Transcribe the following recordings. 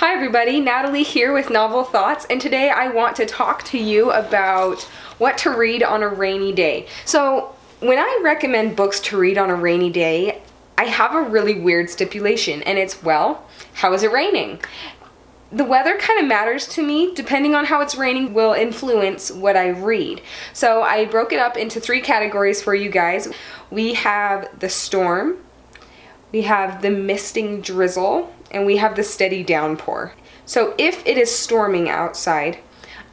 Hi everybody, Natalie here with Novel Thoughts, and today I want to talk to you about what to read on a rainy day. So when I recommend books to read on a rainy day, I have a really weird stipulation, and it's, well, how is it raining? The weather kind of matters to me. Depending on how it's raining will influence what I read. So I broke it up into 3 categories for you guys. We have the storm, we have the misting drizzle, and we have the steady downpour. So if it is storming outside,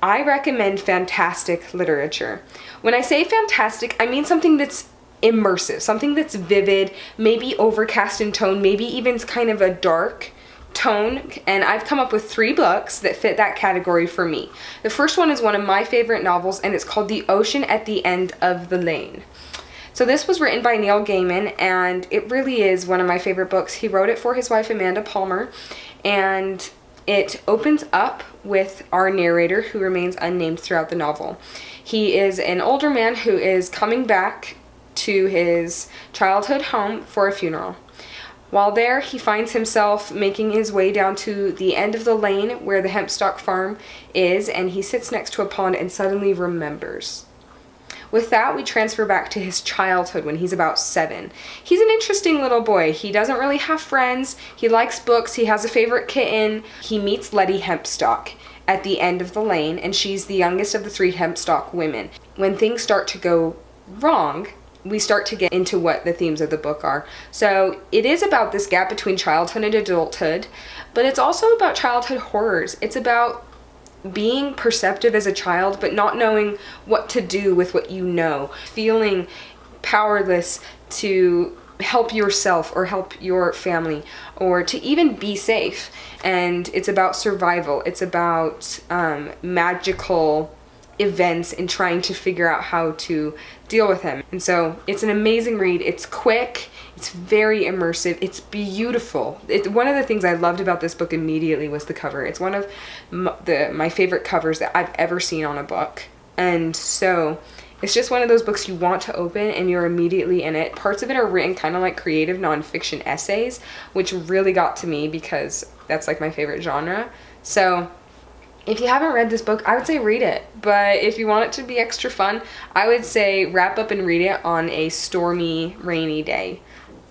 I recommend fantastic literature. When I say fantastic, I mean something that's immersive, something that's vivid, maybe overcast in tone, maybe even kind of a dark tone, and I've come up with 3 books that fit that category for me. The first one is one of my favorite novels, and it's called The Ocean at the End of the Lane. So this was written by Neil Gaiman, and it really is one of my favorite books. He wrote it for his wife Amanda Palmer, and it opens up with our narrator, who remains unnamed throughout the novel. He is an older man who is coming back to his childhood home for a funeral. While there, he finds himself making his way down to the end of the lane where the hempstock farm is, and he sits next to a pond and suddenly remembers. With that, we transfer back to his childhood when he's about 7. He's an interesting little boy. He doesn't really have friends. He likes books. He has a favorite kitten. He meets Letty Hempstock at the end of the lane, and she's the youngest of the 3 Hempstock women. When things start to go wrong, we start to get into what the themes of the book are. So it is about this gap between childhood and adulthood, but it's also about childhood horrors. It's about being perceptive as a child, but not knowing what to do with what you know, feeling powerless to help yourself or help your family or to even be safe. And it's about survival. It's about magical events and trying to figure out how to deal with them. And so it's an amazing read. It's quick, it's very immersive, it's beautiful. One of the things I loved about this book immediately was the cover. It's one of my favorite covers that I've ever seen on a book. And so it's just one of those books you want to open and you're immediately in it. Parts of it are written kind of like creative nonfiction essays, which really got to me because that's like my favorite genre. So if you haven't read this book, I would say read it. But if you want it to be extra fun, I would say wrap up and read it on a stormy, rainy day.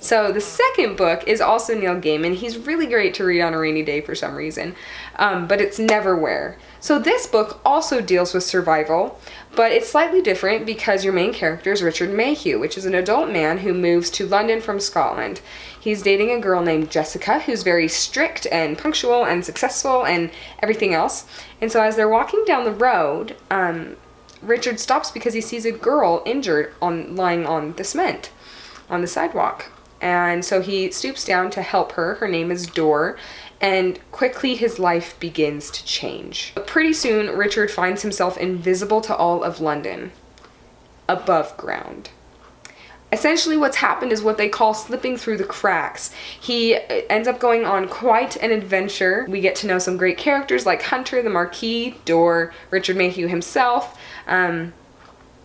So the second book is also Neil Gaiman. He's really great to read on a rainy day for some reason, but it's Neverwhere. So this book also deals with survival, but it's slightly different because your main character is Richard Mayhew, which is an adult man who moves to London from Scotland. He's dating a girl named Jessica, who's very strict and punctual and successful and everything else. And so as they're walking down the road, Richard stops because he sees a girl injured lying on the cement on the sidewalk. And so he stoops down to help her. Her name is Dor, and quickly his life begins to change. But pretty soon, Richard finds himself invisible to all of London, above ground. Essentially what's happened is what they call slipping through the cracks. He ends up going on quite an adventure. We get to know some great characters like Hunter, the Marquis, Dor, Richard Mayhew himself,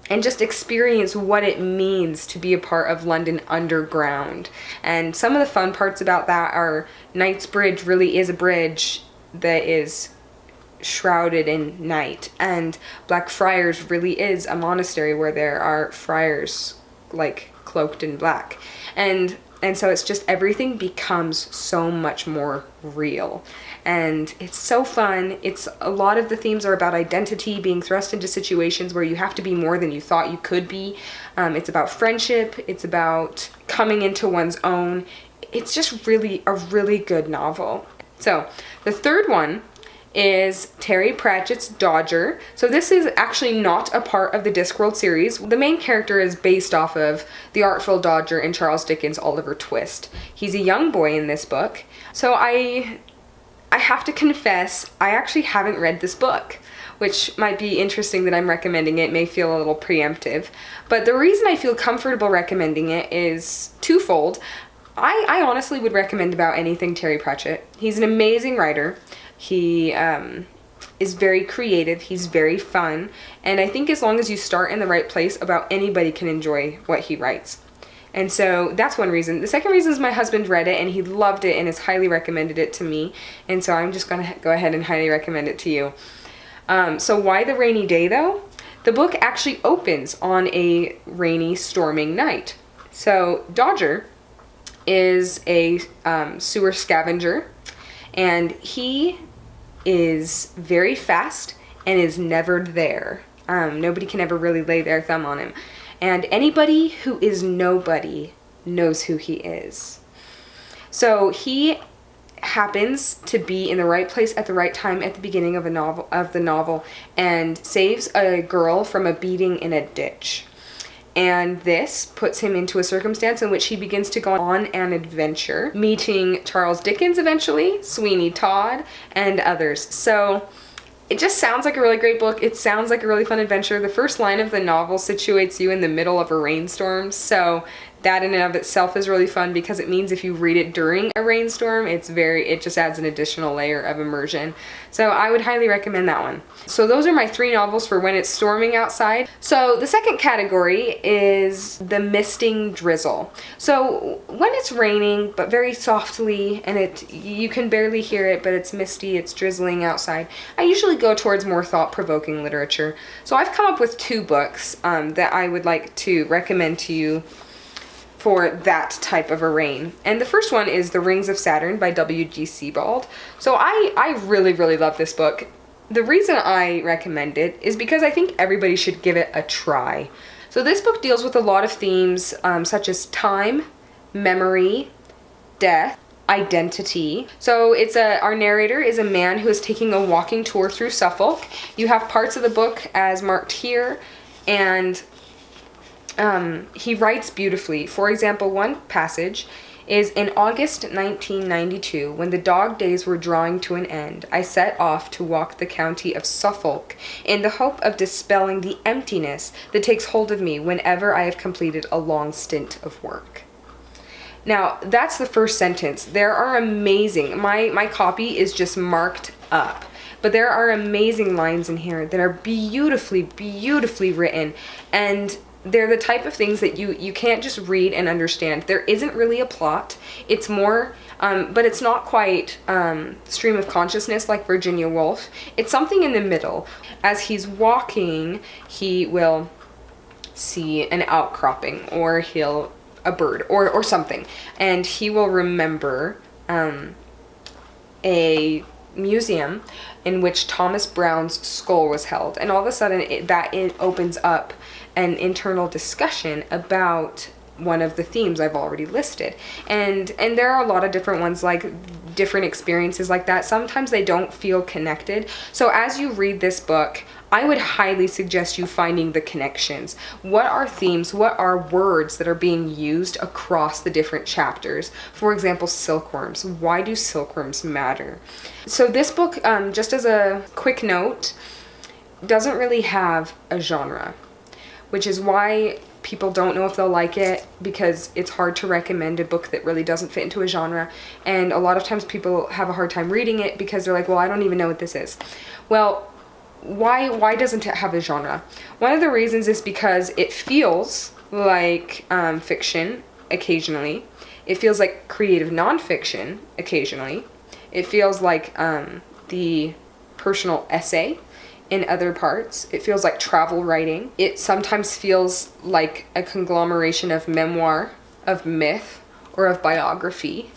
and just experience what it means to be a part of London Underground. And some of the fun parts about that are Knightsbridge really is a bridge that is shrouded in night, and Blackfriars really is a monastery where there are friars like cloaked in black. And so it's just everything becomes so much more real. And it's so fun. A lot of the themes are about identity, being thrust into situations where you have to be more than you thought you could be. It's about friendship. It's about coming into one's own. It's just really a really good novel. So the third one is Terry Pratchett's Dodger. So this is actually not a part of the Discworld series. The main character is based off of The Artful Dodger in Charles Dickens' Oliver Twist. He's a young boy in this book. So I have to confess, I actually haven't read this book, which might be interesting that I'm recommending it. It may feel a little preemptive. But the reason I feel comfortable recommending it is twofold. I honestly would recommend about anything Terry Pratchett. He's an amazing writer. He is very creative, he's very fun, and I think as long as you start in the right place, about anybody can enjoy what he writes. And so that's one reason. The second reason is my husband read it and he loved it and has highly recommended it to me. And so I'm just going to go ahead and highly recommend it to you. So why the rainy day though? The book actually opens on a rainy, storming night. So Dodger is a sewer scavenger, and he is very fast and is never there. Nobody can ever really lay their thumb on him. And anybody who is nobody knows who he is. So he happens to be in the right place at the right time at the beginning of the novel and saves a girl from a beating in a ditch. And this puts him into a circumstance in which he begins to go on an adventure, meeting Charles Dickens eventually, Sweeney Todd, and others. So it just sounds like a really great book. It sounds like a really fun adventure. The first line of the novel situates you in the middle of a rainstorm, so that in and of itself is really fun because it means if you read it during a rainstorm, it just adds an additional layer of immersion. So I would highly recommend that one. So those are my 3 novels for when it's storming outside. So the second category is the misting drizzle. So when it's raining, but very softly, and you can barely hear it, but it's misty, it's drizzling outside, I usually go towards more thought-provoking literature. So I've come up with 2 books that I would like to recommend to you for that type of a rain. And the first one is The Rings of Saturn by W.G. Sebald. So I really, really love this book. The reason I recommend it is because I think everybody should give it a try. So this book deals with a lot of themes such as time, memory, death, identity. So our narrator is a man who is taking a walking tour through Suffolk. You have parts of the book as marked here, and he writes beautifully. For example, one passage is, in August 1992, when the dog days were drawing to an end, I set off to walk the county of Suffolk in the hope of dispelling the emptiness that takes hold of me whenever I have completed a long stint of work. Now, that's the first sentence. There are amazing, my copy is just marked up, but there are amazing lines in here that are beautifully, beautifully written, and they're the type of things that you can't just read and understand. There isn't really a plot. It's more, but it's not quite stream of consciousness like Virginia Woolf. It's something in the middle. As he's walking, he will see an outcropping, or a bird, or something, and he will remember a museum in which Thomas Brown's skull was held, and all of a sudden it opens up an internal discussion about one of the themes I've already listed. And there are a lot of different ones, like different experiences like that. Sometimes they don't feel connected. So as you read this book, I would highly suggest you finding the connections. What are themes? What are words that are being used across the different chapters? For example, silkworms. Why do silkworms matter? So this book, just as a quick note, doesn't really have a genre, which is why people don't know if they'll like it, because it's hard to recommend a book that really doesn't fit into a genre. And a lot of times people have a hard time reading it because they're like, well, I don't even know what this is. Well, why doesn't it have a genre? One of the reasons is because it feels like fiction occasionally. It feels like creative nonfiction occasionally. It feels like the personal essay in other parts. It feels like travel writing. It sometimes feels like a conglomeration of memoir, of myth, or of biography.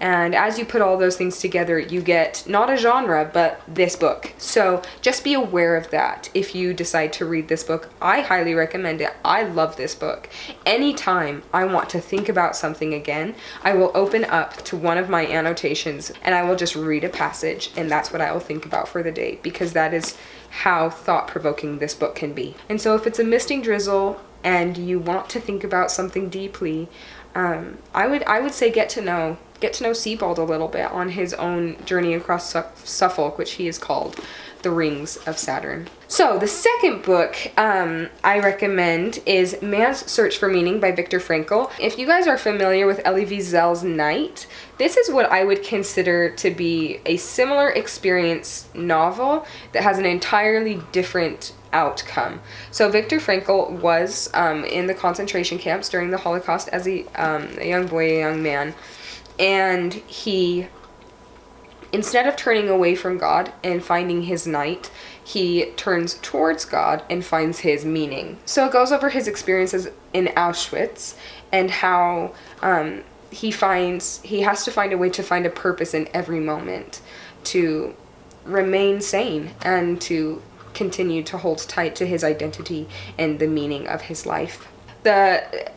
And as you put all those things together, you get not a genre, but this book. So just be aware of that if you decide to read this book. I highly recommend it. I love this book. Anytime I want to think about something again, I will open up to one of my annotations and I will just read a passage, and that's what I will think about for the day, because that is how thought-provoking this book can be. And so if it's a misting drizzle and you want to think about something deeply, I would say get to know get to know Sebald a little bit on his own journey across Suffolk, which he has called The Rings of Saturn. So the second book I recommend is Man's Search for Meaning by Viktor Frankl. If you guys are familiar with Elie Wiesel's Night, this is what I would consider to be a similar experience novel that has an entirely different outcome. So Viktor Frankl was in the concentration camps during the Holocaust as a young boy, a young man, and he, instead of turning away from God and finding his night, he turns towards God and finds his meaning. So it goes over his experiences in Auschwitz and how he has to find a way to find a purpose in every moment to remain sane and to continue to hold tight to his identity and the meaning of his life. The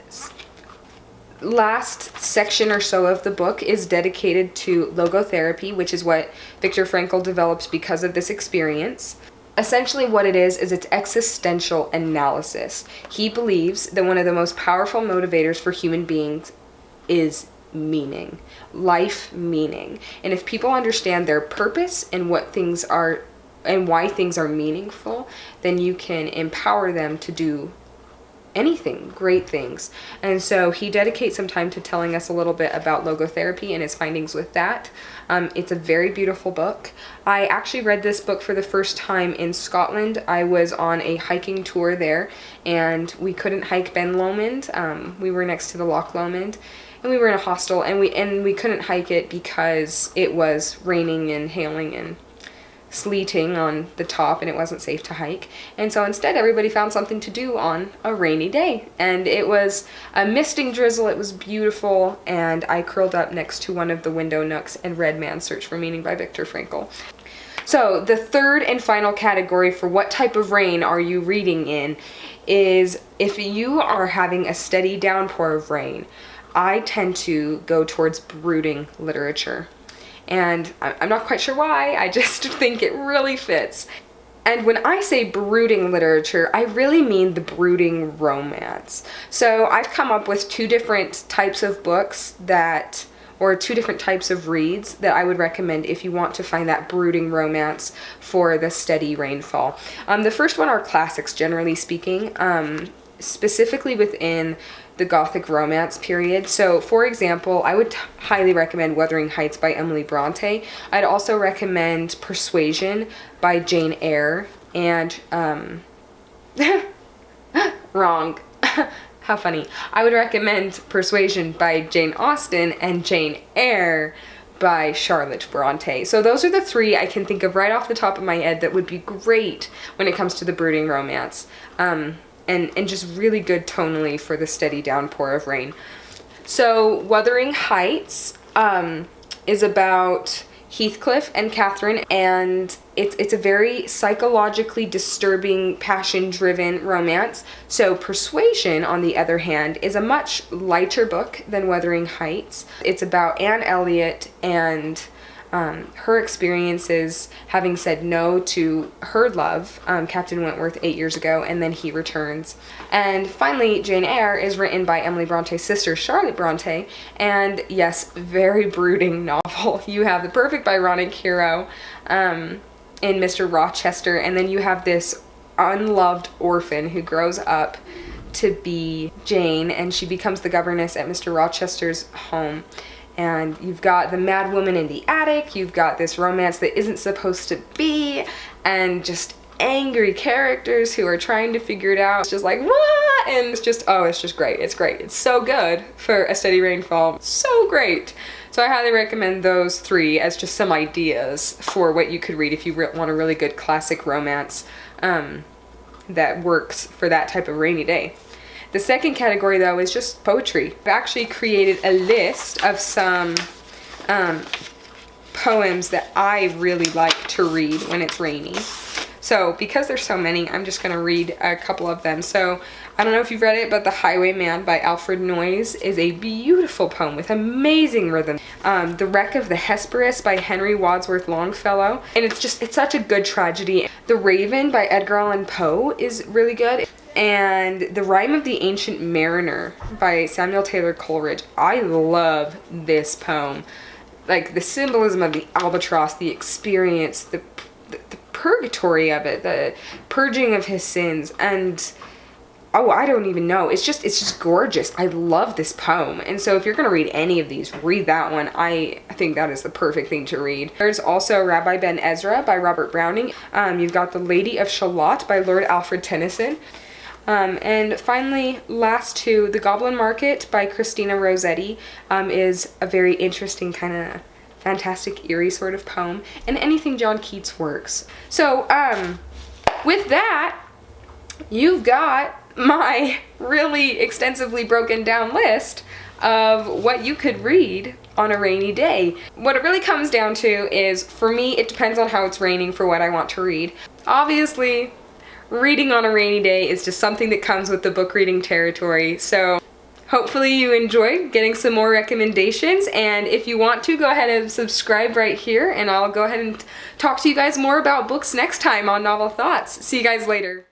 last section or so of the book is dedicated to logotherapy, which is what Viktor Frankl developed because of this experience. Essentially what it is it's existential analysis. He believes that one of the most powerful motivators for human beings is meaning, life meaning. And if people understand their purpose and what things are and why things are meaningful, then you can empower them to do anything, great things. And so he dedicates some time to telling us a little bit about logotherapy and his findings with that. It's a very beautiful book. I actually read this book for the first time in Scotland. I was on a hiking tour there, and we couldn't hike Ben Lomond. We were next to the Loch Lomond, and we were in a hostel, and we couldn't hike it because it was raining and hailing and sleeting on the top, and it wasn't safe to hike. And so instead everybody found something to do on a rainy day, and it was a misting drizzle. It was beautiful, and I curled up next to one of the window nooks and read Man's Search for Meaning by Viktor Frankl. So the third and final category for what type of rain are you reading in is if you are having a steady downpour of rain. I tend to go towards brooding literature. And I'm not quite sure why, I just think it really fits. And when I say brooding literature, I really mean the brooding romance. So I've come up with two different types of books or two different types of reads that I would recommend if you want to find that brooding romance for the steady rainfall. The first one are classics, generally speaking, specifically within the Gothic romance period. So, for example, I would highly recommend Wuthering Heights by Emily Bronte. I'd also recommend Persuasion by Jane Eyre and, wrong. How funny. I would recommend Persuasion by Jane Austen and Jane Eyre by Charlotte Bronte. So those are the three I can think of right off the top of my head that would be great when it comes to the brooding romance. And just really good tonally for the steady downpour of rain. So Wuthering Heights is about Heathcliff and Catherine, and it's a very psychologically disturbing, passion-driven romance. So Persuasion, on the other hand, is a much lighter book than Wuthering Heights. It's about Anne Elliot and her experiences having said no to her love, Captain Wentworth, 8 years ago, and then he returns. And finally, Jane Eyre is written by Emily Bronte's sister, Charlotte Bronte, and yes, very brooding novel. You have the perfect Byronic hero in Mr. Rochester, and then you have this unloved orphan who grows up to be Jane, and she becomes the governess at Mr. Rochester's home. And you've got the mad woman in the attic, you've got this romance that isn't supposed to be, and just angry characters who are trying to figure it out. It's just like, what? And it's just great. It's great. It's so good for a steady rainfall. So great. So I highly recommend those three as just some ideas for what you could read if you want a really good classic romance that works for that type of rainy day. The second category, though, is just poetry. I've actually created a list of some poems that I really like to read when it's rainy. So, because there's so many, I'm just going to read a couple of them. So, I don't know if you've read it, but The Highwayman by Alfred Noyes is a beautiful poem with amazing rhythm. The Wreck of the Hesperus by Henry Wadsworth Longfellow. And it's such a good tragedy. The Raven by Edgar Allan Poe is really good. and The Rime of the Ancient Mariner by Samuel Taylor Coleridge. I love this poem. Like the symbolism of the albatross, the experience, the purgatory of it, the purging of his sins, and oh, I don't even know. It's just gorgeous. I love this poem. And so if you're going to read any of these, read that one. I think that is the perfect thing to read. There's also Rabbi Ben Ezra by Robert Browning. You've got The Lady of Shalott by Lord Alfred Tennyson. And finally, last two, The Goblin Market by Christina Rossetti is a very interesting kind of fantastic, eerie sort of poem. And anything John Keats works. So, with that, you've got my really extensively broken down list of what you could read on a rainy day. What it really comes down to is, for me, it depends on how it's raining for what I want to read. Obviously, reading on a rainy day is just something that comes with the book reading territory, so hopefully you enjoyed getting some more recommendations, and if you want to, go ahead and subscribe right here, and I'll go ahead and talk to you guys more about books next time on Novel Thoughts. See you guys later.